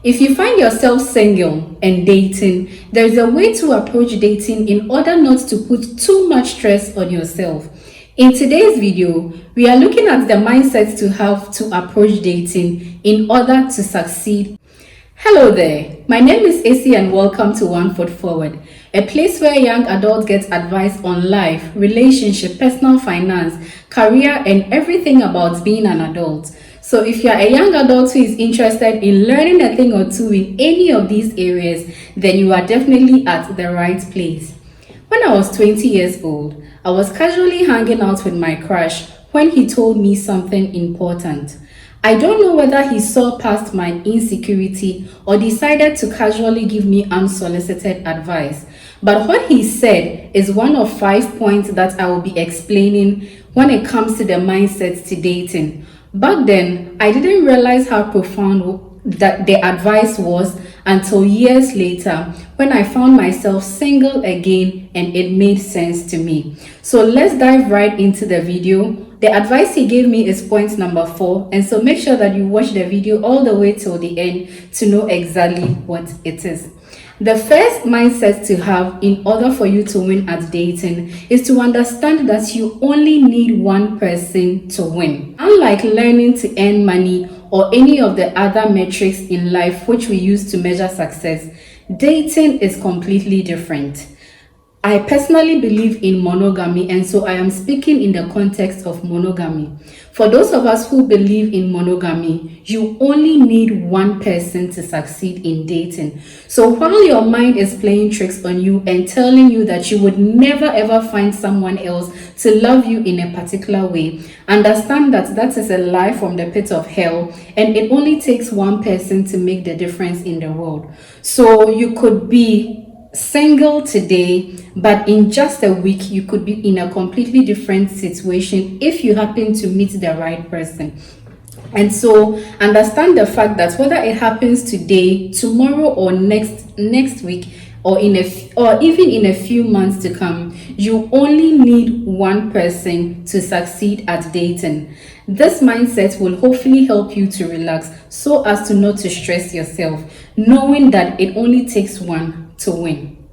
If you find yourself single and dating, there is a way to approach dating in order not to put too much stress on yourself. In today's video, we are looking at the mindset to have to approach dating in order to succeed. Hello there, my name is AC and welcome to One Foot Forward, a place where young adults get advice on life, relationship, personal finance, career, and everything about being an adult. So if you are a young adult who is interested in learning a thing or two in any of these areas, then you are definitely at the right place. When I was 20 years old, I was casually hanging out with my crush when he told me something important. I don't know whether he saw past my insecurity or decided to casually give me unsolicited advice. But what he said is one of 5 points that I will be explaining when it comes to the mindset to dating. Back then, I didn't realize how profound that the advice was until years later when I found myself single again and it made sense to me. So let's dive right into the video. The advice he gave me is point number 4, and so make sure that you watch the video all the way till the end to know exactly what it is. The first mindset to have in order for you to win at dating is to understand that you only need one person to win. Unlike learning to earn money or any of the other metrics in life which we use to measure success, dating is completely different. I personally believe in monogamy, and so I am speaking in the context of monogamy. For those of us who believe in monogamy, you only need one person to succeed in dating. So while your mind is playing tricks on you and telling you that you would never ever find someone else to love you in a particular way, understand that that is a lie from the pit of hell, and it only takes one person to make the difference in the world. So you could be single today, but in just a week you could be in a completely different situation if you happen to meet the right person. And so understand the fact that whether it happens today, tomorrow, or next week, or even in a few months to come, you only need one person to succeed at dating. This mindset will hopefully help you to relax so as to not to stress yourself, knowing that it only takes one to win.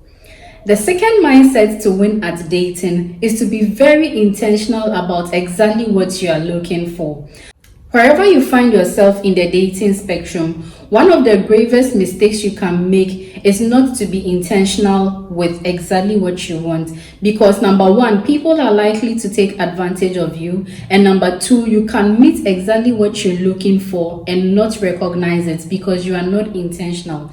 The second mindset to win at dating is to be very intentional about exactly what you are looking for. Wherever you find yourself in the dating spectrum, one of the gravest mistakes you can make is not to be intentional with exactly what you want. Because number one, people are likely to take advantage of you. And number two, you can meet exactly what you're looking for and not recognize it because you are not intentional.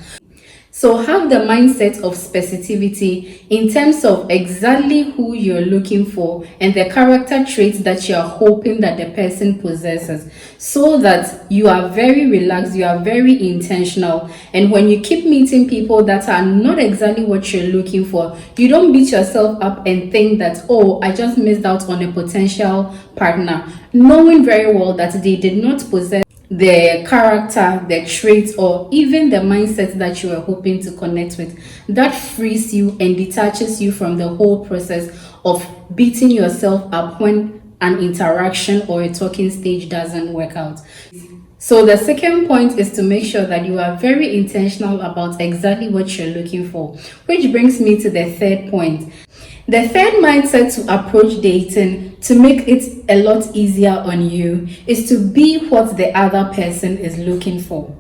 So have the mindset of specificity in terms of exactly who you're looking for and the character traits that you're hoping that the person possesses, so that you are very relaxed, you are very intentional, and when you keep meeting people that are not exactly what you're looking for, you don't beat yourself up and think that, oh, I just missed out on a potential partner, knowing very well that they did not possess the character, the traits, or even the mindset that you are hoping to connect with. That frees you and detaches you from the whole process of beating yourself up when an interaction or a talking stage doesn't work out. So the second point is to make sure that you are very intentional about exactly what you're looking for, which brings me to the third point. The third mindset to approach dating to make it a lot easier on you is to be what the other person is looking for.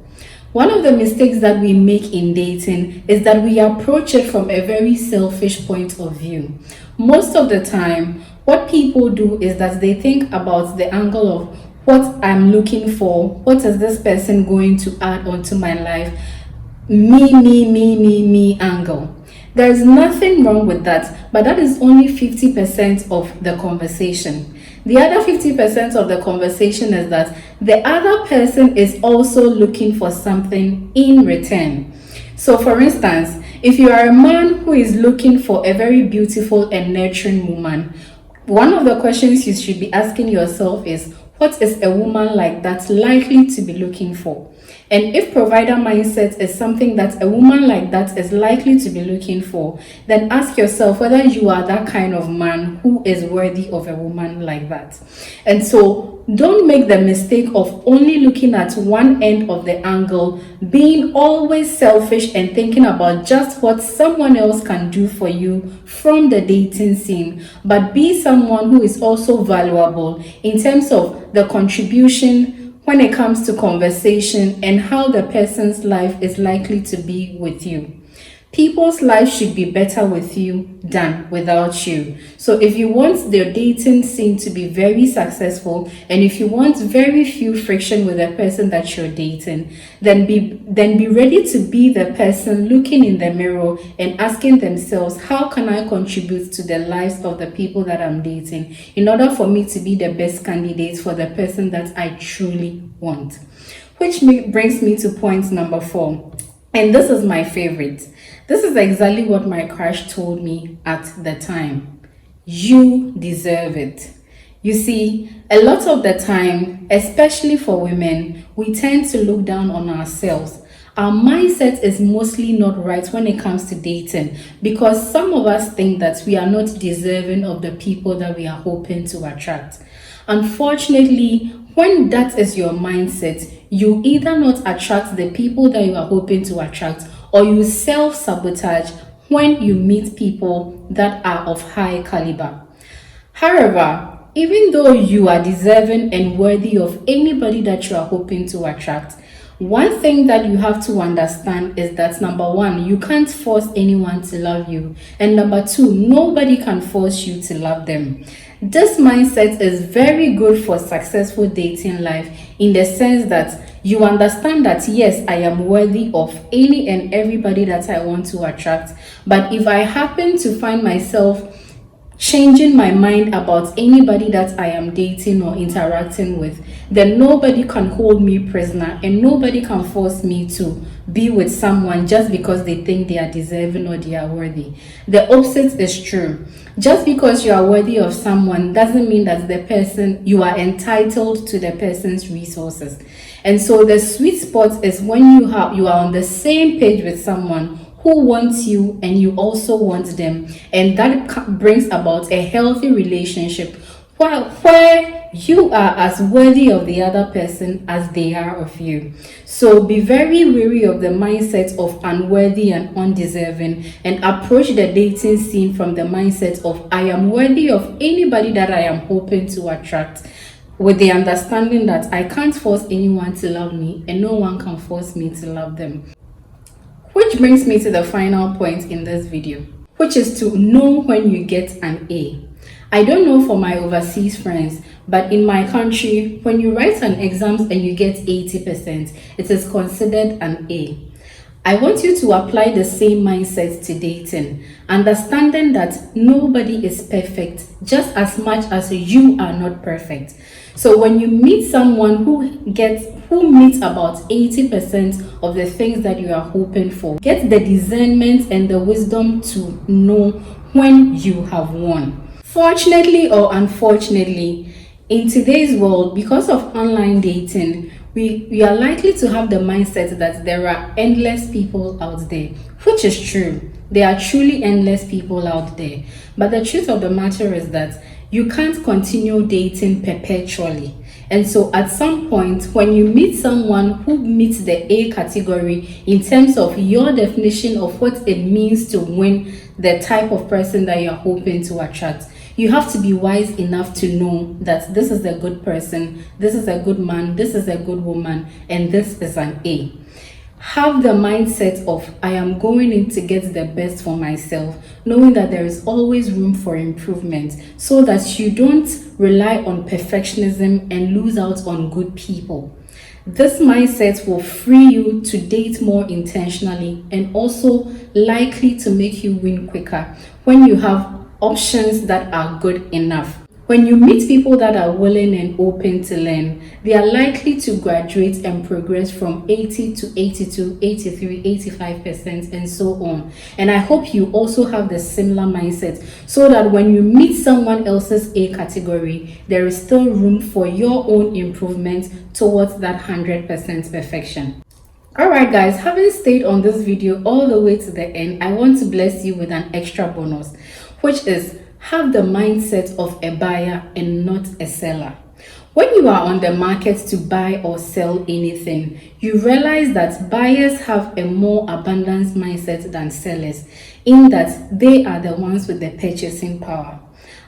One of the mistakes that we make in dating is that we approach it from a very selfish point of view. Most of the time, what people do is that they think about the angle of what I'm looking for, what is this person going to add onto my life, me angle. There is nothing wrong with that, but that is only 50% of the conversation. The other 50% of the conversation is that the other person is also looking for something in return. So for instance, if you are a man who is looking for a very beautiful and nurturing woman, one of the questions you should be asking yourself is, what is a woman like that likely to be looking for? And if provider mindset is something that a woman like that is likely to be looking for, then ask yourself whether you are that kind of man who is worthy of a woman like that. And so don't make the mistake of only looking at one end of the angle, being always selfish and thinking about just what someone else can do for you from the dating scene, but be someone who is also valuable in terms of the contribution when it comes to conversation and how the person's life is likely to be with you. People's lives should be better with you than without you. So if you want their dating scene to be very successful, and if you want very few friction with the person that you're dating, then be ready to be the person looking in the mirror and asking themselves, how can I contribute to the lives of the people that I'm dating in order for me to be the best candidate for the person that I truly want? Which brings me to point number 4. And this is my favorite. This is exactly what my crush told me at the time. You deserve it. You see, a lot of the time, especially for women, we tend to look down on ourselves. Our mindset is mostly not right when it comes to dating, because some of us think that we are not deserving of the people that we are hoping to attract. Unfortunately, when that is your mindset, you either not attract the people that you are hoping to attract, or you self-sabotage when you meet people that are of high caliber. However, even though you are deserving and worthy of anybody that you are hoping to attract, one thing that you have to understand is that number 1, you can't force anyone to love you, and number 2, nobody can force you to love them. This mindset is very good for successful dating life, in the sense that you understand that yes, I am worthy of any and everybody that I want to attract, but if I happen to find myself changing my mind about anybody that I am dating or interacting with, then nobody can hold me prisoner and nobody can force me to be with someone just because they think they are deserving or they are worthy. The opposite is true. Just because you are worthy of someone doesn't mean that the person, you are entitled to the person's resources. And so the sweet spot is when you are on the same page with someone who wants you and you also want them, and that brings about a healthy relationship where you are as worthy of the other person as they are of you. So be very wary of the mindset of unworthy and undeserving, and approach the dating scene from the mindset of I am worthy of anybody that I am hoping to attract, with the understanding that I can't force anyone to love me and no one can force me to love them. Which brings me to the final point in this video, which is to know when you get an A. I don't know for my overseas friends, but in my country, when you write an exam and you get 80%, it is considered an A. I want you to apply the same mindset to dating, understanding that nobody is perfect just as much as you are not perfect. So when you meet someone who meets about 80% of the things that you are hoping for, get the discernment and the wisdom to know when you have won. Fortunately or unfortunately, in today's world, because of online dating, we are likely to have the mindset that there are endless people out there, which is true. There are truly endless people out there. But the truth of the matter is that you can't continue dating perpetually. And so at some point, when you meet someone who meets the A category in terms of your definition of what it means to win the type of person that you're hoping to attract, you have to be wise enough to know that this is a good person, this is a good man, this is a good woman, and this is an A. Have the mindset of I am going in to get the best for myself, knowing that there is always room for improvement, so that you don't rely on perfectionism and lose out on good people. This mindset will free you to date more intentionally and also likely to make you win quicker when you have options that are good enough. When you meet people that are willing and open to learn, they are likely to graduate and progress from 80 to 82, 83, 85%, and so on. And I hope you also have the similar mindset, so that when you meet someone else's A category, there is still room for your own improvement towards that 100% perfection. Alright guys, having stayed on this video all the way to the end, I want to bless you with an extra bonus, which is have the mindset of a buyer and not a seller. When you are on the market to buy or sell anything, you realize that buyers have a more abundance mindset than sellers, in that they are the ones with the purchasing power.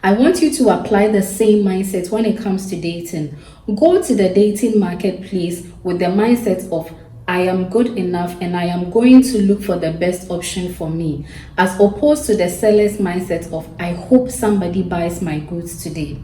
I want you to apply the same mindset when it comes to dating. Go to the dating marketplace with the mindset of I am good enough and I am going to look for the best option for me, as opposed to the seller's mindset of I hope somebody buys my goods today.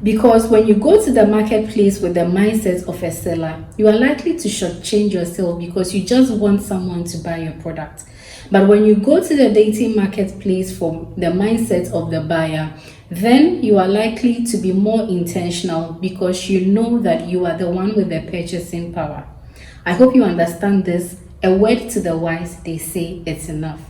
Because when you go to the marketplace with the mindset of a seller, you are likely to shortchange yourself because you just want someone to buy your product. But when you go to the dating marketplace from the mindset of the buyer, then you are likely to be more intentional because you know that you are the one with the purchasing power. I hope you understand this. A word to the wise, they say it's enough.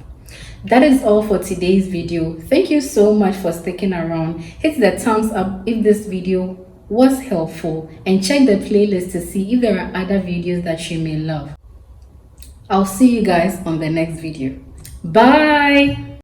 That is all for today's video. Thank you so much for sticking around. Hit the thumbs up if this video was helpful and check the playlist to see if there are other videos that you may love. I'll see you guys on the next video. Bye.